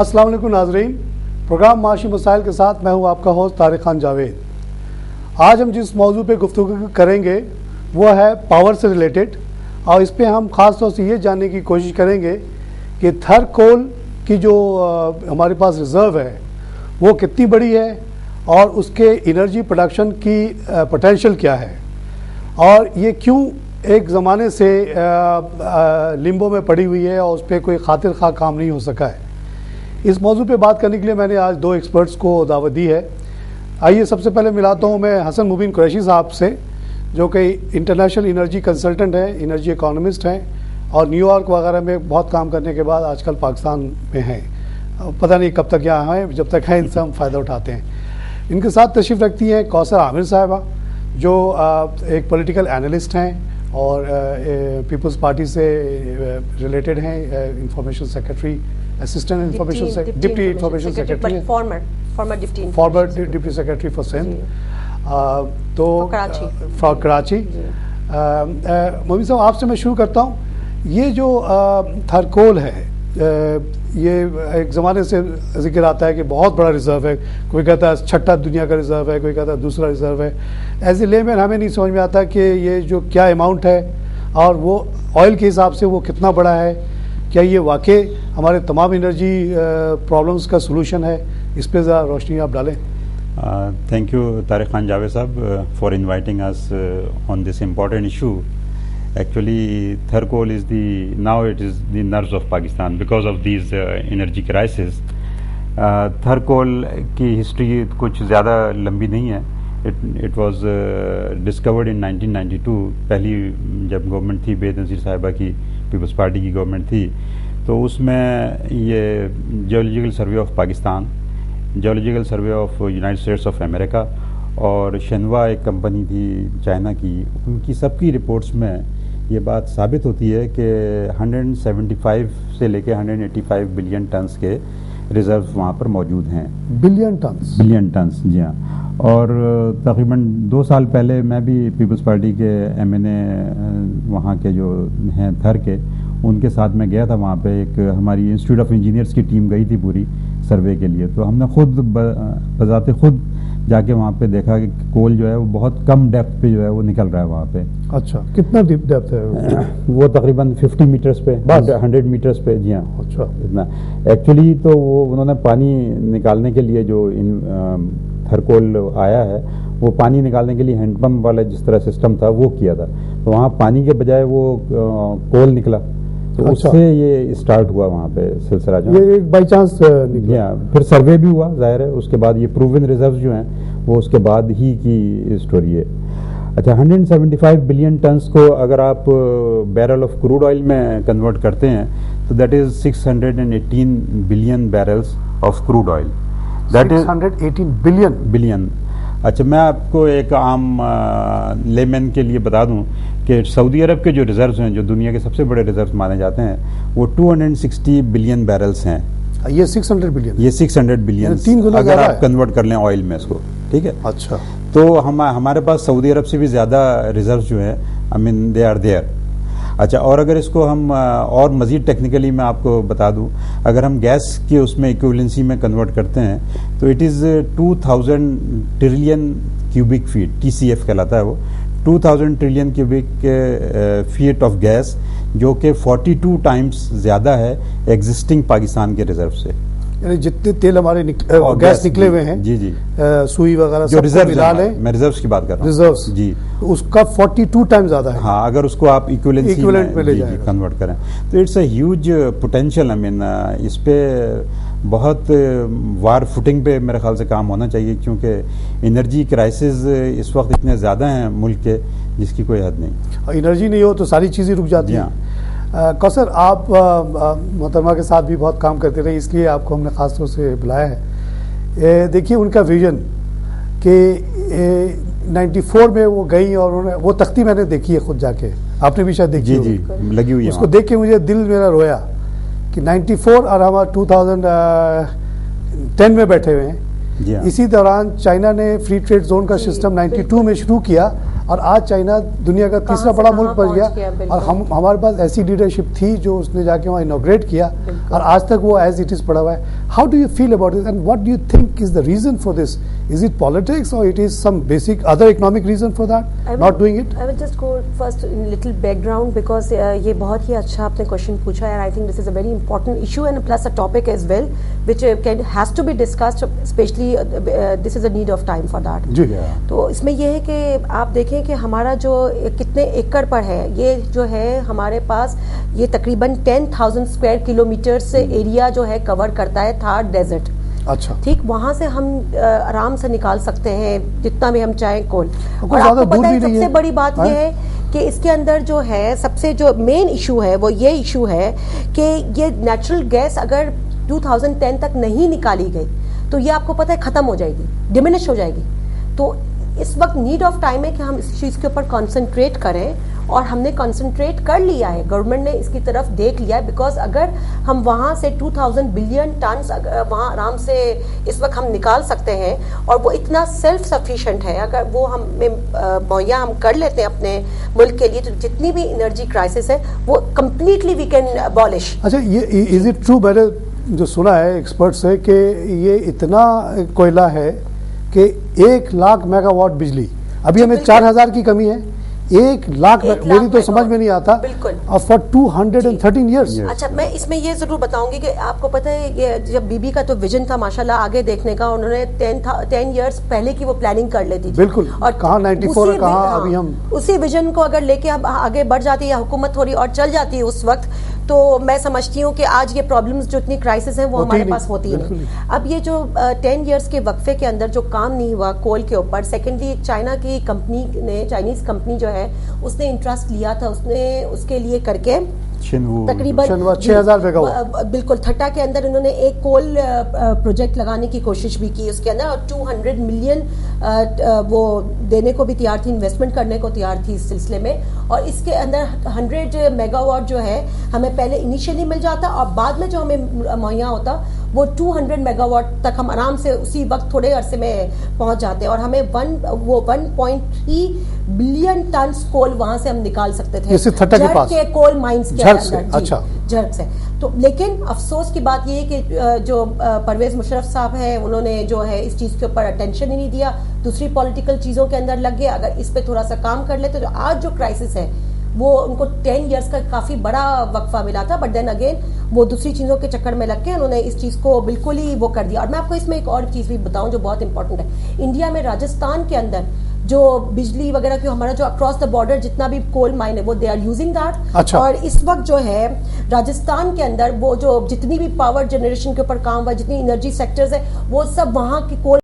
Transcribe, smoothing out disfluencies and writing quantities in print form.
السلام علیکم ناظرین، پروگرام معاشی مسائل کے ساتھ میں ہوں آپ کا ہوسٹ طارق خان جاوید۔ آج ہم جس موضوع پہ گفتگو کریں گے وہ ہے پاور سے ریلیٹڈ، اور اس پہ ہم خاص طور سے یہ جاننے کی کوشش کریں گے کہ تھر کول کی جو ہمارے پاس ریزرو ہے وہ کتنی بڑی ہے اور اس کے انرجی پروڈکشن کی پوٹینشیل کیا ہے، اور یہ کیوں ایک زمانے سے لمبو میں پڑی ہوئی ہے اور اس پہ کوئی خاطر خواہ کام نہیں ہو سکا ہے۔ اس موضوع پہ بات کرنے کے لیے میں نے آج 2 ایکسپرٹس کو دعوت دی ہے۔ آئیے سب سے پہلے ملاتا ہوں میں حسن مبین قریشی صاحب سے، جو کہ انٹرنیشنل انرجی کنسلٹنٹ ہیں، انرجی اکانومسٹ ہیں، اور نیو یارک وغیرہ میں بہت کام کرنے کے بعد آج کل پاکستان میں ہیں۔ پتہ نہیں کب تک یہاں ہیں، جب تک ہیں ان سے ہم فائدہ اٹھاتے ہیں۔ ان کے ساتھ تشریف رکھتی ہیں کوثر عامر صاحبہ، جو ایک پولیٹیکل اینالسٹ ہیں اور پیپلز پارٹی سے ریلیٹڈ ہیں، information secretary, assistant information deputy information secretary, former deputy secretary for Sindh, تو فار کراچی۔ مبین صاحب، آپ سے میں شروع کرتا ہوں۔ یہ جو تھر کول ہے، یہ ایک زمانے سے ذکر آتا ہے کہ بہت بڑا ریزرو ہے، کوئی کہتا ہے چھٹا دنیا کا ریزرو ہے، کوئی کہتا ہے دوسرا ریزرو ہے۔ ایز اے لے مین ہمیں نہیں سمجھ میں آتا کہ یہ جو کیا اماؤنٹ ہے اور وہ آئل کے حساب سے وہ کتنا بڑا ہے، کیا یہ واقعی ہمارے تمام انرجی پرابلمس کا سلوشن ہے؟ اس پہ ذرا روشنی آپ ڈالیں۔ تھینک یو طارق خان جاوید صاحب for inviting us on this important issue. Actually, ther coal is now it is the nerves of Pakistan because of these energy crisis. تھر کول کی ہسٹری کچھ زیادہ لمبی نہیں ہے۔ It was discovered in 1992. پہلی جب گورنمنٹ تھی بے نظیر صاحبہ کی، پیپلز پارٹی کی گورنمنٹ تھی، تو اس میں یہ geological survey of Pakistan, geological survey of United States of America اور شنوا ایک کمپنی تھی چائنا کی، ان کی سب کی رپورٹس میں یہ بات ثابت ہوتی ہے کہ 175 سے لے کے 185 بلین ٹنز کے ریزرو وہاں پر موجود ہیں۔ بلین ٹنز، جی ہاں۔ اور تقریباً 2 سال پہلے میں بھی پیپلز پارٹی کے MNA وہاں کے جو ہیں تھر کے، ان کے ساتھ میں گیا تھا وہاں پہ۔ ایک ہماری انسٹیٹیوٹ آف انجینئرس کی ٹیم گئی تھی پوری سروے کے لیے، تو ہم نے خود بذات خود جا کے وہاں پہ دیکھا کہ کول جو ہے وہ بہت کم ڈیپتھ پہ جو ہے وہ نکل رہا ہے وہاں پہ۔ اچھا، کتنا ڈیپ ڈیپتھ ہے وہ؟ تقریباً 50 میٹرز پہ، 100 میٹرز پہ، جی ہاں۔ اچھا، اتنا ایکچولی تو وہ انہوں نے پانی نکالنے کے لیے جو تھر کول آیا ہے، وہ پانی نکالنے کے لیے ہینڈ پمپ والا جس طرح سسٹم تھا وہ کیا تھا، تو وہاں پانی کے بجائے وہ کول نکلا، تو اس سے یہ اسٹارٹ ہوا وہاں پہ سلسلہ جو یہ ایک بائی چانس نکلا۔ پھر سروے بھی ہوا، ظاہر ہے، اس کے بعد یہ پروون ریزرو جو ہیں وہ اس کے بعد ہی کی اسٹوری ہے۔ اچھا، 175 بلین ٹنز کو اگر آپ بیرل آف کروڈ آئل میں کنورٹ کرتے ہیں تو that is 618 billion بیرلز of crude oil. 618 billion. اچھا، میں آپ کو ایک عام لے مین کے لیے بتا دوں کہ سعودی عرب کے جو ریزروز ہیں، جو دنیا کے سب سے بڑے ریزروز مانے جاتے ہیں، وہ 260 بلین بیرلز ہیں۔ یہ 600 بلین، یہ 600 بلین اگر آپ کنورٹ کر لیں آئل میں اس کو، ٹھیک ہے۔ اچھا، تو ہمارے پاس سعودی عرب سے بھی زیادہ ریزروز جو ہیں، I mean they are there۔ اچھا، اور اگر اس کو ہم اور مزید ٹیکنیکلی میں آپ کو بتا دوں، اگر ہم گیس کی اس میں ایکویولنسی میں کنورٹ کرتے ہیں تو it is 2000 trillion cubic feet, TCF کہلاتا ہے وہ، 2000 trillion cubic feet of gas, جو کہ 42 ٹائمز زیادہ ہے ایگزسٹنگ پاکستان کے ریزرو سے۔ یعنی جتنے تیل ہمارے گیس نکلے ہوئے ہیں، جی جی، سوئی وغیرہ جو ریزرو ہے، میں ریزروز کی بات کر رہا ہوں، ریزروز، جی، اس کا 42 ٹائم زیادہ ہے۔ ہاں، اگر اس کو آپ ایکویولنسی میں لے جائیں کنورٹ کریں تو اٹس اے ہیوج پوٹینشیل۔ اس پہ بہت وار فوٹنگ پہ میرے خیال سے کام ہونا چاہیے، کیونکہ انرجی کرائسس اس وقت اتنے زیادہ ہیں ملک کے جس کی کوئی حد نہیں۔ انرجی نہیں ہو تو ساری چیزیں رک جاتی ہیں۔ کوثر، آپ محترمہ کے ساتھ بھی بہت کام کرتے رہے، اس لیے آپ کو ہم نے خاص طور سے بلایا ہے۔ دیکھیے ان کا ویژن کہ 94 میں وہ گئی اور انہوں نے وہ تختی میں نے دیکھی ہے خود جا کے، آپ نے بھی شاید دیکھی جی لگی ہوئی ہے، اس کو دیکھ کے مجھے دل میرا رویا کہ 94 اور ہم 2010 میں بیٹھے ہوئے ہیں۔ اسی دوران چائنا نے فری ٹریڈ زون کا سسٹم 92 میں شروع کیا، اور آج چائنا دنیا کا تیسرا بڑا ملک بن گیا، اور ہمارے پاس ایسی لیڈرشپ تھی جو اس نے جا کے وہاں انوگریٹ کیا، اور آج تک وہ ایز اٹ از پڑا ہوا ہے۔ How do you feel about it, and what do you think is the reason for this? Is it politics, or it is some basic other economic reason for that, not doing it? I will just go first in little background, because یہ بہت ہی اچھا آپ نے question پوچھا ہے. I think this is a very important issue and plus a topic as well, which has to be discussed, especially this is a need of time for that. جی. تو اس میں یہ ہے کہ آپ دیکھیں کہ ہمارا جو کتنے ایکڑ پر ہے, یہ جو ہے ہمارے پاس یہ تقریباً 10,000 اسکوائر کلو میٹر سے ایریا جو ہے کور کرتا ہے تھار ڈیزرٹ. اچھا ٹھیک, وہاں سے ہم آرام سے نکال سکتے ہیں جتنا بھی ہم چاہیں کول. اور آپ زیادہ کو دور پتہ بھی ہے سب نہیں سے ہے. بڑی بات یہ ہے کہ اس کے اندر جو ہے سب سے جو مین ایشو ہے وہ یہ ایشو ہے کہ یہ نیچرل گیس اگر 2010 تک نہیں نکالی گئی تو یہ آپ کو پتہ ہے ختم ہو جائے گی, ڈیمینش ہو جائے گی. تو اس وقت نیڈ آف ٹائم ہے کہ ہم اس چیز کے اوپر کانسنٹریٹ کریں, اور ہم نے کنسنٹریٹ کر لیا ہے, گورنمنٹ نے اس کی طرف دیکھ لیا ہے. بیکاز اگر ہم وہاں سے 2000 بلین ٹنس وہاں آرام سے اس وقت ہم نکال سکتے ہیں, اور وہ اتنا سیلف سفیشینٹ ہے, اگر وہ ہمیں مہیا ہم کر لیتے ہیں اپنے ملک کے لیے, تو جتنی بھی انرجی کرائسس ہے وہ کمپلیٹلی وی کین ابالش. اچھا, یہ از اٹ ٹرو؟ میں نے جو سنا ہے ایکسپرٹ سے کہ یہ اتنا کوئلہ ہے کہ 1,00,000 میگا واٹ بجلی, ابھی ہمیں 4,000 کی کمی ہے, 1,00,000 میری تو سمجھ میں نہیں آتا. بالکل. اور فار 213 ایئرس. اچھا, میں اس میں یہ ضرور بتاؤں گی کہ آپ کو پتہ ہے یہ جب بی بی کا تو ویژن تھا ماشاءاللہ آگے دیکھنے کا, انہوں نے 10 ایئرس پہلے کی وہ پلاننگ کر لیتی تھی. بالکل. اور کہاں 94 ہے, کہاں ابھی ہم اسی ویژن کو اگر لے کے اب آگے بڑھ جاتی ہے حکومت تھوڑی اور چل جاتی ہے اس وقت, تو میں سمجھتی ہوں کہ آج یہ پرابلمز جو اتنی کرائسس ہیں وہ ہمارے پاس ہوتی نہیں. اب یہ جو 10 ایئرس کے وقفے کے اندر جو کام نہیں ہوا کول کے اوپر, سیکنڈلی چائنا کی کمپنی نے, چائنیز کمپنی جو ہے اس نے انٹرسٹ لیا تھا, اس نے اس کے لیے کر کے تقریباً 6,000 میگا واٹ, بالکل تھٹا کے اندر انہوں نے ایک کول پروجیکٹ لگانے کی کوشش بھی کی اس کے اندر, اور 200 ملین وہ دینے کو بھی تیار تھی, انویسٹمنٹ کرنے کو تیار تھی اس سلسلے میں. اور اس کے اندر 100 میگا واٹ جو ہے ہمیں پہلے انیشیلی مل جاتا, اور بعد میں جو ہمیں مہیا ہوتا وہ 200 میگا واٹ تک ہم آرام سے اسی وقت تھوڑے عرصے میں پہنچ جاتے ہیں, اور ہمیں 1.3 بلین ٹنس کول وہاں سے ہم نکال سکتے تھے جھرک کے کول مائنز کے اندر. اچھا, جھرک سے. تو لیکن افسوس کی بات یہ ہے کہ جو پرویز مشرف صاحب ہیں انہوں نے جو ہے اس چیز کے اوپر اٹینشن ہی نہیں دیا, دوسری پولیٹیکل چیزوں کے اندر لگ گئے. اگر اس پہ تھوڑا سا کام کر لیتے تو آج جو کرائسس ہے وہ ان کو 10 ایئرس کا کافی بڑا وقفہ ملا تھا, بٹ دین اگین وہ دوسری چیزوں کے چکر میں لگ کے انہوں نے اس چیز کو بالکل ہی وہ کر دیا. اور میں آپ کو اس میں ایک اور چیز بھی بتاؤں جو بہت امپورٹنٹ ہے, انڈیا میں راجستھان کے اندر جو بجلی وغیرہ کی ہمارا جو اکراس دا بارڈر جتنا بھی کول مائن ہے وہ دے آر یوزنگ دیٹ. اور اس وقت جو ہے راجستھان کے اندر وہ جو جتنی بھی پاور جنریشن کے اوپر کام ہوا, جتنی انرجی سیکٹرز ہے وہ سب وہاں کی کول